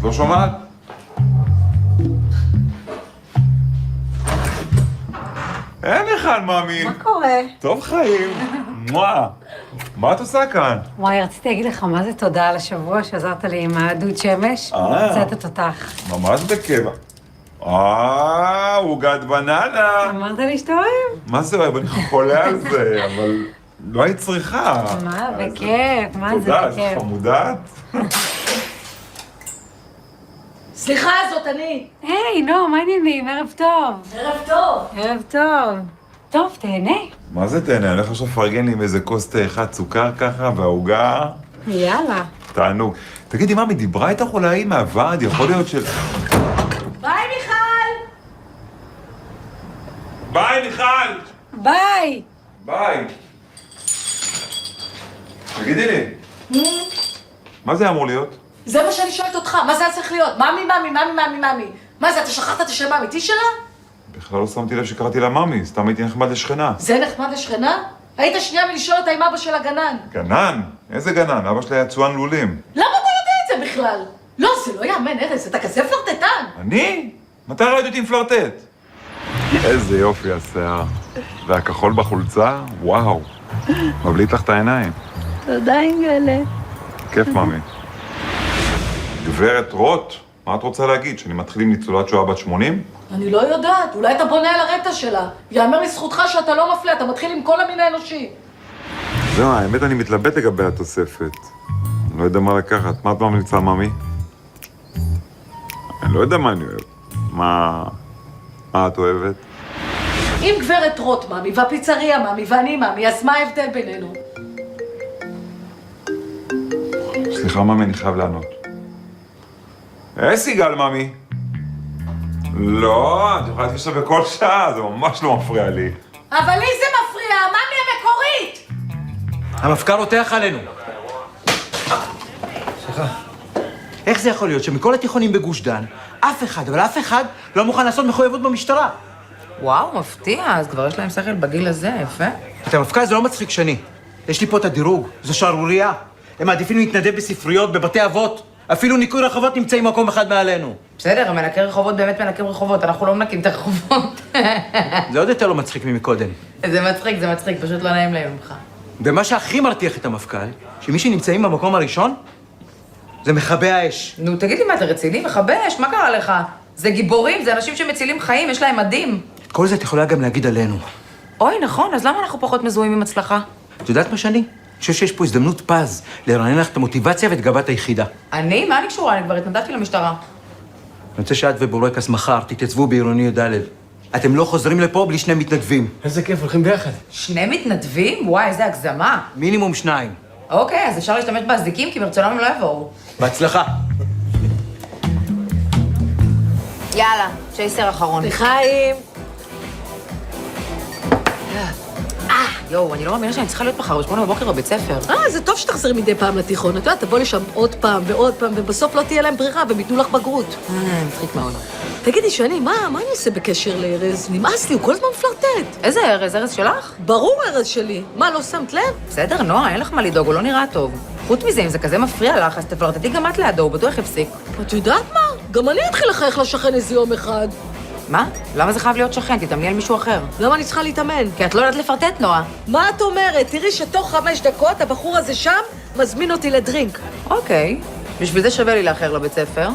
לא שומעת? אין אחד, מאמי. מה קורה? טוב חיים. מה את עושה כאן? וואי, רציתי להגיד לך מה זה תודה על השבוע שעזרת לי עם הדוד שמש. מצאת תותח. ממש בקבע. עוגת בננה. אמרת לי שאתה אוהב. מה זה אוהב? אני חולה על זה, אבל לא היית צריכה. מה, בכיף, מה זה תודה, בכיף. את חמודת. סליחה, זאת אני. היי, נו, מה העניינים? ערב טוב. ערב טוב. ערב טוב. טוב, תהנה. מה זה תהנה? אני הולך עכשיו לפרגן לי עם איזה כוס תה אחד סוכר ככה, והעוגה... יאללה. תענוג. תגידי, מאמי, דיברה איתך אולי מהוועד? יכול להיות של... ביי, מיכל. ביי, מיכל! ביי. ביי. תגידי לי, מה זה אמור להיות? זה מה שאני שואלת אותך, מה זה היה צריך להיות? מאמי. מה זה, אתה שכחת את השם האמיתי שלה? בכלל לא שמתי לב שקראתי לה מאמי, סתם הייתי נחמד לשכנה. זה נחמד לשכנה? היית שנייה מלשאול אותה עם אבא של הגנן. גנן? איזה גנן? אבא שלי היה צוען לולים. למה אתה יודע את זה בכלל? לא, זה לא יאמן, ארז, אתה כזה פלרטטן. אני? מתי ראית אותי עם פלרטט? איזה יופי השיער. והכחול בחולצה? וואו. מבליט לך את העיניים. תודה, אינגלה. כיף, מאמי. גברת רוט, מה את רוצה להגיד? שאני מתחיל עם ניצולת שואה בת 80? אני לא יודעת, אולי אתה בונה על הרקע שלה. יאמר לזכותך שאתה לא מפלה, אתה מתחיל עם כל המין האנושי. זהו, האמת אני מתלבט לגבי התוספת. אני לא יודע מה לקחת. מה את ממליצה, מאמי? אני לא יודע מה אני אוהב. מה את אוהבת? אם גברת רוט מאמי, והפיצריה מאמי, ואני מאמי, אז מה ההבדל בינינו? סליחה, מאמי, אני חייב לענות. סיגל, מאמי. לא, את יכולה להתקשר בכל שעה, זה ממש לא מפריע לי. אבל לי זה מפריע, מאמי המקורית! המפכ"ל רותח עלינו. סליחה. איך זה יכול להיות שמכל התיכונים בגוש דן, אף אחד לא מוכן לעשות מחויבות במשטרה? וואו, מפתיע, אז כבר יש להם שכל בגיל הזה, יפה. את המפכ"ל זה לא מצחיק שני. יש לי פה את הדירוג, זו שערורייה. הם מעדיפים להתנדב בספריות, בבתי אבות. אפילו ניקוי רחובות נמצאים מקום אחד מעלינו. בסדר, המנקי רחובות באמת מנקים רחובות, אנחנו לא מנקים את הרחובות. זה עוד יותר לא מצחיק ממקודם. זה מצחיק, פשוט לא נעים להם ממך. ומה שהכי מרתיח את המפכ"ל, שמי שנמצאים במקום הראשון, זה מכבי האש. נו, תגיד לי מה, אתה רציני? מכבי אש, מה קרה לך? זה גיבורים, זה אנשים שמצילים חיים, יש להם מדים. את כל זה את יכולה גם להגיד עלינו. אוי, נכון, אז למה אנחנו פחות מזוהים עם הצלחה? את יודעת מה שאני? אני חושב שיש פה הזדמנות פז לרענן לך את המוטיבציה ואת גבת היחידה. אני? מה אני קשורה? אני כבר התנדבתי למשטרה. אני רוצה שאת ובורקס מחר תתייצבו בעירוני י"ד. אתם לא חוזרים לפה בלי שני מתנדבים. איזה כיף, הולכים ביחד. שני מתנדבים? וואי, איזה הגזמה. מינימום 2. אוקיי, אז אפשר להשתמש באזיקים, כי ברצונם הם לא יבואו. בהצלחה. יאללה, צ'ייסר אחרון. לחיים. יואו, אני לא מאמינה שאני צריכה להיות מחר ב8 בבוקר בבית ספר. זה טוב שתחזרי מדי פעם לתיכון. אתה יודע, תבוא לשם עוד פעם ועוד פעם, ובסוף לא תהיה להם ברירה, והם ייתנו לך בגרות. מצחיק מאוד. תגידי, שני, מה אני עושה בקשר לארז? נמאס לי, הוא כל הזמן מפלרטט. איזה ארז? ארז שלך? ברור ארז שלי. מה, לא שמת לב? בסדר, נועה, אין לך מה לדאוג, הוא לא נראה טוב. חוץ מזה, אם זה כזה מפריע לך, אז תפלרטטי גם את לידו, הוא בטוח יפסיק. את יודעת מה? גם אני אתחיל לחייך לשכן איזה יום אחד. מה? למה זה חייב להיות שכן? תתאמני על מישהו אחר. למה אני צריכה להתאמן? כי את לא יודעת לפרטט, נועה. מה את אומרת? תראי שתוך 5 דקות הבחור הזה שם מזמין אותי לדרינק. אוקיי. בשביל זה שווה לי לאחר לבית ספר.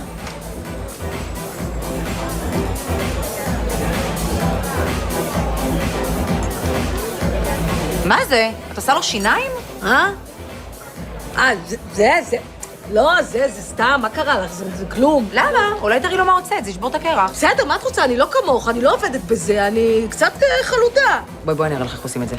מה זה? את עושה לו שיניים? זה. לא, זה סתם, מה קרה לך? זה כלום. למה? אולי תראי לו מה הוצאת, זה ישבור את הקרח. בסדר, מה את רוצה? אני לא כמוך, אני לא עובדת בזה, אני קצת חלודה. בואי נראה לך איך עושים את זה.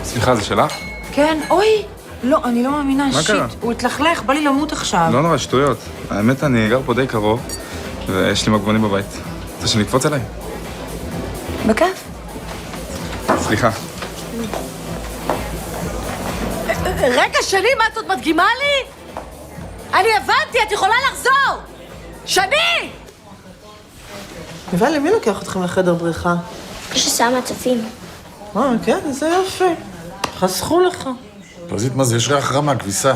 סליחה, זה שלך? כן, אוי! לא, אני לא מאמינה, מה שיט. קרה? הוא התלכלך, בא לי למות עכשיו. לא נורא, שטויות. האמת, אני גר פה די קרוב, ויש לי מגבונים בבית. רוצה שאני אקפוץ עליי? בכיף. סליחה. רגע, שני, מה את עוד מדגימה לי? אני הבנתי, את יכולה לחזור! שני! יובל, למי לוקח אתכם לחדר בריכה? יש ששם הצופים. כן, איזה יופי. חסכו לך. פרזית, מה זה? יש ריח רע מהכביסה.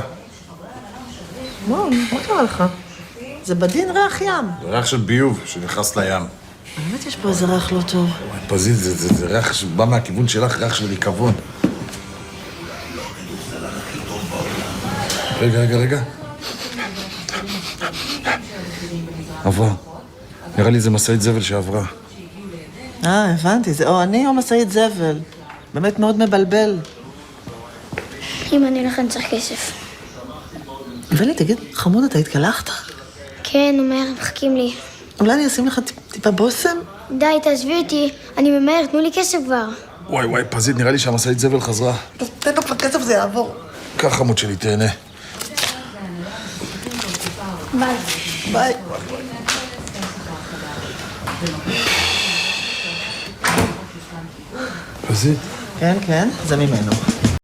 מון, מה קרה לך? זה בדין ריח ים. זה ריח של ביוב שנכנס לים. באמת יש פה איזה ריח לא טוב. פזית, זה ריח שבא מהכיוון שלך, ריח של ריקבון. רגע. עברה. נראה לי זה משאית זבל שעברה. הבנתי, זה או אני או משאית זבל. באמת מאוד מבלבל. אם אני הולך לנצח כסף. יבלי, תגיד, חמוד, אתה התקלחת? כן, מהר, מחכים לי. אולי אני אשים לך טיפה בושם? די, תעזבי אותי. אני ממהר, תנו לי כסף כבר. וואי, פזית, נראה לי שהמשאית זבל חזרה. תן לו כבר כסף, זה יעבור. קח חמוד שלי, תהנה. ביי. ביי. פזית. כן, זה ממנו.